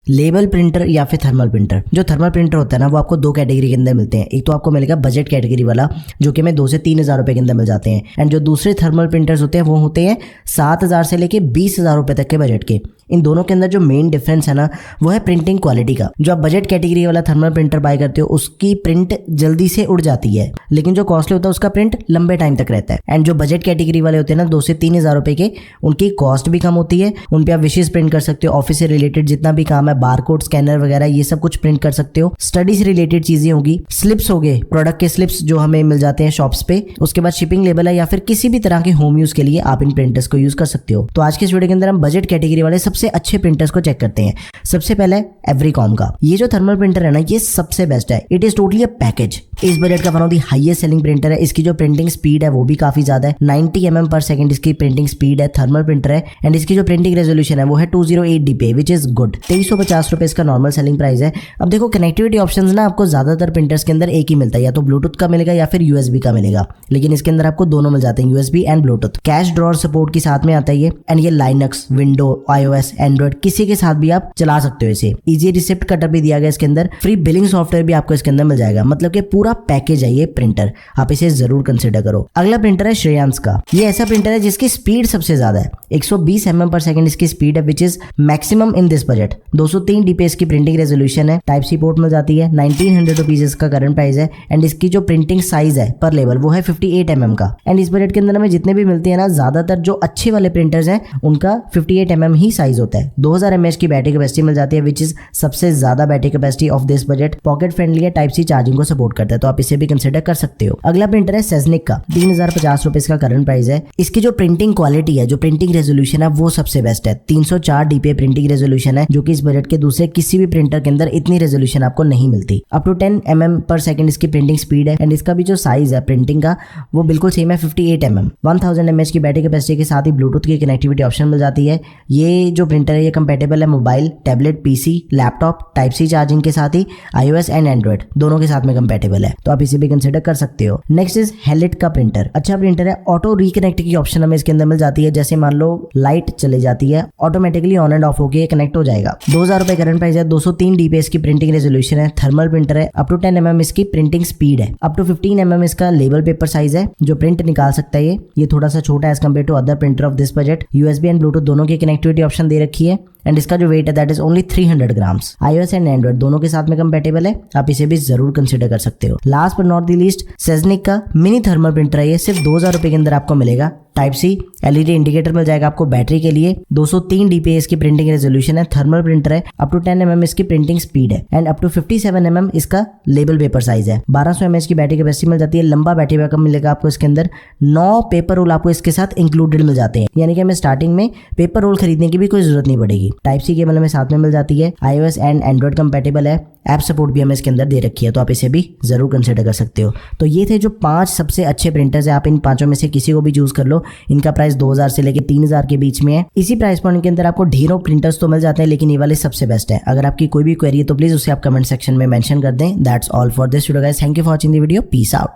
Label printer या फिर thermal printer. जो थर्मल प्रिंटर होता है ना वो आपको दो कैटेगरी के अंदर मिलते हैं। एक तो आपको मिलेगा बजट कैटेगरी वाला जो कि हमें 2 से 3 हज़ार रुपए के अंदर मिल जाते हैं, एंड जो दूसरे थर्मल प्रिंटर्स होते हैं वो होते हैं 7,000 से लेके 20,000 रुपए तक के बजट के। इन दोनों के अंदर जो मेन डिफरेंस है ना वो है प्रिंटिंग क्वालिटी का। जो आप बजट कैटेगरी वाला थर्मल प्रिंटर बाय करते हो उसकी प्रिंट जल्दी से उड़ जाती है, लेकिन जो कॉस्टली होता है उसका प्रिंट लंबे टाइम तक रहता है। एंड जो बजट कैटेगरी वाले होते हैं ना 2 से 3 हज़ार रुपए के, उनकी कॉस्ट भी कम होती है, उन पे आप विशेष प्रिंट कर सकते हो, ऑफिस से रिलेटेड जितना भी काम है, बारकोड स्कैनर वगैरह ये सब कुछ प्रिंट कर सकते हो। स्टडी से रिलेटेड चीजें होगी, स्लिप्स हो गए, प्रोडक्ट के स्लिप्स जो हमें मिल जाते हैं शॉप्स पे, उसके बाद शिपिंग लेबल है या फिर किसी भी तरह के होम यूज के लिए आप इन प्रिंटर्स को यूज कर सकते हो। तो आज के इस वीडियो के अंदर हम बजट कैटेगरी वाले सबसे अच्छे प्रिंटर्स को चेक करते हैं। सबसे पहले एवरीकॉम का ये जो थर्मल प्रिंटर है ना ये सबसे बेस्ट है। It is totally a package. इस बजट का one of the highest selling printer है। इसकी जो प्रिंटिंग स्पीड है वो भी काफी ज्यादा है, 90 mm पर सेकंड इसकी प्रिंटिंग स्पीड है, थर्मल प्रिंटर है, एंड इसकी जो प्रिंटिंग रेजोल्यूशन है वो है 208 dpi विच इज गुड। 2350 रुपए इसका नॉर्मल सेलिंग प्राइस है। अब देखो कनेक्टिविटी ऑप्शंस ना आपको ज्यादातर प्रिंटर्स के अंदर एक ही मिलता है, या तो ब्लूटूथ का मिलेगा या फिर यूएसबी का मिलेगा, लेकिन इसके अंदर आपको दोनों मिल जाते हैं, USB and Bluetooth. Cash drawer support के साथ में आता है ये, एंड ये लाइनक्स, विंडो, iOS, एंड्रॉइड किसी के साथ भी आप चला सकते हो इसे। इजी रिसिप्ट कटर भी दिया गया इसके अंदर, फ्री बिलिंग सॉफ्टवेयर भी आपको इसके अंदर मिल जाएगा। मतलब कि पूरा पैकेज है ये प्रिंटर, आप इसे जरूर कंसिडर करो। अगला प्रिंटर है श्रेयांस का। ये ऐसा प्रिंटर है जिसकी स्पीड सबसे ज्यादा है, 120 mm पर सेकंड इसकी स्पीड है which is maximum in this budget. 203 dpi इसकी प्रिंटिंग रेजोल्यूशन है, टाइप सी पोर्ट मिल जाती है, 1900 रुपीज इसका करंट प्राइस है, एंड इसकी जो प्रिंटिंग साइज है पर लेवल वो है 58 mm का। एंड इस बजट के अंदर हमें जितने भी मिलते हैं ना ज्यादातर जो अच्छे वाले प्रिंटर्स हैं उनका 58 mm ही साइज होता है। 2000 mAh की बैटरी कैपेसिटी मिल जाती है विच इज सबसे ज्यादा battery capacity of this budget. Pocket friendly है, टाइप सी चार्जिंग को सपोर्ट करता है, तो आप इसे भी कंसिडर कर सकते हो। अगला प्रिंटर है सेजनिक का, 3050 रुपए इसका करंट प्राइस है। इसकी जो प्रिंटिंग क्वालिटी है, जो प्रिंटिंग रेजोल्यूशन है वो सबसे बेस्ट है। 304 dpi प्रिंटिंग रेजोल्यूशन है जो कि इस बजट के दूसरे किसी भी प्रिंटर के अंदर इतनी रेजोल्यूशन आपको नहीं मिलती। अप टू 10 mm पर सेकंड इसकी प्रिंटिंग स्पीड है, एंड इसका भी जो साइज है प्रिंटिंग का वो बिल्कुल सेम है, 58 mm। 1000 mAh की बैटरी कैपेसिटी के साथ ही ब्लूटूथ की कनेक्टिविटी ऑप्शन मिल जाती है। ये जो प्रिंटर है ये कंपेटेबल है mobile, tablet, PC, laptop, type C charging के साथ ही iOS एंड एंड्रॉइड दोनों के साथ में कंपेटेबल है, तो आप इसे भी कंसिडर कर सकते हो। नेक्स्ट इज हेलिट का प्रिंटर। अच्छा प्रिंटर है, ऑटो रिकनेक्ट की ऑप्शन हमें इसके अंदर मिल जाती है। जैसे मान लो लाइट चली जाती है, ऑटोमेटिकली ऑन एंड ऑफ होकर कनेक्ट हो जाएगा। 2000 रुपए करंट प्राइस है, 203 dpi इसकी प्रिंटिंग रेजोल्यूशन है, थर्मल प्रिंटर है, अप टू 10 mm इसकी प्रिंटिंग स्पीड है, अप टू 15 mm इसका लेबल पेपर साइज है जो प्रिंट निकाल सकता है। ये थोड़ा सा छोटा है as compare to other printer of this budget. USB and Bluetooth दोनों की कनेक्टिविटी ऑप्शन दे रखी है, एंड इसका जो वेट है that is only 300 grams. iOS and Android दोनों के साथ में कंपेटेबल है, आप इसे भी जरूर कंसिडर कर सकते हो। Last but not the least सेजनिक का मिनी थर्मल प्रिंटर है। ये सिर्फ 2000 रुपए के अंदर आपको मिलेगा। टाइप सी एलईडी इंडिकेटर मिल जाएगा आपको बैटरी के लिए, 203 dpi इसकी प्रिंटिंग रेजोल्यूशन है, थर्मल प्रिंटर है, अप टू 10 mm इसकी प्रिंटिंग स्पीड है, एंड अप टू 57 mm इसका लेबल पेपर साइज है। 1200 mAh की बैटरी कैपेसिटी मिल जाती है, लंबा बैटरी बैकअप मिलेगा आपको इसके अंदर। 9 पेपर रोल आपको इसके साथ इंक्लूडेड मिल जाते हैं, यानी कि हमें स्टार्टिंग में पेपर रोल खरीदने की भी कोई जरूरत नहीं पड़ेगी। टाइप सी केबल हमें साथ में मिल जाती है, iOS एंड एंड्रॉइड कंपेटेबल है, ऐप सपोर्ट भी हमें इसके अंदर दे रखी है, तो आप इसे भी जरूर कंसिडर कर सकते हो। तो ये थे जो 5 सबसे अच्छे प्रिंटर्स है, आप इन 5 में से किसी को भी चूज कर लो। इनका प्राइस 2000 से लेके 3000 के बीच में है। इसी प्राइस पॉइंट के अंदर आपको ढेरों प्रिंटर्स तो मिल जाते हैं, लेकिन ये वाले सबसे बेस्ट है। अगर आपकी कोई भी क्वेरी है तो प्लीज उसे आप कमेंट सेक्शन में मेंशन कर दें। That's all for this video guys, thank you for watching the video, peace out.